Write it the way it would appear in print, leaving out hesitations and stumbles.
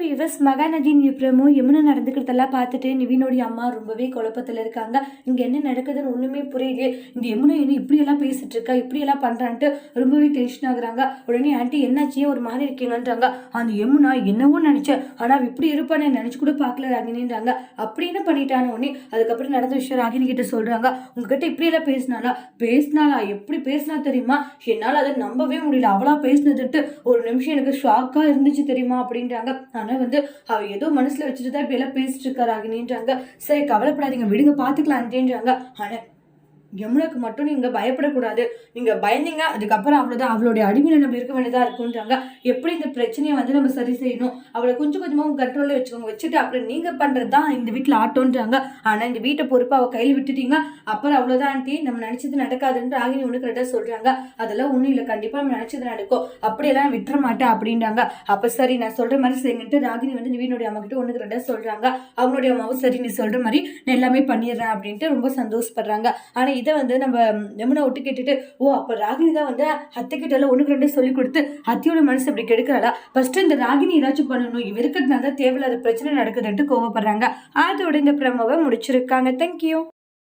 Viewers Mahanadi பிரமும் Yamuna நடந்துக்கிறதெல்லாம் பார்த்துட்டு நிவினோடைய அம்மா ரொம்பவே குழப்பத்தில் இருக்காங்க. இங்கே என்ன நடக்குதுன்னு ஒன்றுமே புரியலையே. இந்த யமுனா என்ன இப்படியெல்லாம் பேசிட்டு இருக்கா, இப்படியெல்லாம் பண்ணுறான்ட்டு ரொம்பவே டென்ஷன் ஆகுறாங்க. உடனே ஆண்டி என்னாச்சியே ஒரு மாதிரி இருக்கீங்கன்றாங்க. அந்த யமுனா என்னவோ நினைச்சேன், ஆனால் இப்படி இருப்பானே நினச்சி கூட பார்க்கல ராகினின்றாங்க. அப்படி என்ன பண்ணிட்டான்னு உடனே அதுக்கப்புறம் நடந்த விஷயம் ராகினி கிட்ட சொல்கிறாங்க. உங்ககிட்ட இப்படியெல்லாம் பேசினாலா எப்படி பேசினா தெரியுமா, என்னால் அதை நம்பவே முடியல. அவளா பேசினதுட்டு ஒரு நிமிஷம் எனக்கு ஷாக்காக இருந்துச்சு தெரியுமா அப்படின்றாங்க. ஆனால் அவ ஏதோ மனசுல வச்சுட்டு தான் இப்ப எல்லாம் பேசிட்டு இருக்கா ராகினின்றாங்க. சரி கவலைப்படாதீங்க, விடுங்க பாத்துக்கலான்றாங்க. ஆனா யமுனாக்கு மட்டும் நீங்க பயப்படக்கூடாது. நீங்க பயந்தீங்க அதுக்கப்புறம் அவ்வளவுதான், அவளுடைய அடிமையில நம்ம இருக்க வேண்டியதா இருக்குன்றாங்க. எப்படி இந்த பிரச்சனையை நம்ம சரி செய்யணும், அவளை கொஞ்சம் கொஞ்சமா உங்க கண்ட்ரோல்ல வச்சுக்கோங்க, வச்சுட்டு அப்புறம் நீங்க பண்றதுதான் இந்த வீட்டுல ஆட்டோன்றாங்க. ஆனா இந்த வீட்டை பொறுப்பு அவ கையில் விட்டுட்டீங்க, அப்புறம் அவ்வளவுதான் ஆண்டி, நம்ம நினைச்சது நடக்காதுன்னு ராகினி ஒண்ணு கரெக்டா சொல்றாங்க. அதெல்லாம் ஒண்ணும் இல்ல, கண்டிப்பா நம்ம நினைச்சது நடக்கும், அப்படியெல்லாம் விட்டுற மாட்டேன் அப்படின்றாங்க. அப்ப சரி நான் சொல்ற மாதிரி செய்யுங்கன்ட்டு ராகினி நிவினுடைய அம்மா கிட்ட ஒண்ணு கரெக்டா சொல்றாங்க. அவனுடைய அம்மாவும் சரி நீ சொல்ற மாதிரி நான் எல்லாமே பண்ணிடுறேன் அப்படின்ட்டு ரொம்ப சந்தோஷப்படுறாங்க. ஆனா இதை நம்ம யமுனா விட்டு கேட்டுட்டு, ஓ அப்ப ராகினி தான் அத்தை கிட்ட எல்லாம் ஒண்ணுக்கு ரெண்டு சொல்லி கொடுத்து அத்தியோட மனசு அப்படி கெடுக்கிறாளா, ஃபர்ஸ்ட் இந்த ராகினி ஏதாச்சும் பண்ணணும், இவ இருக்கிறதுனால தேவையில்லாத பிரச்சனை நடக்குதுன்ட்டு கோவப்படுறாங்க. அதோட இந்த பிரமோவை முடிச்சிருக்காங்க. தேங்க்யூ.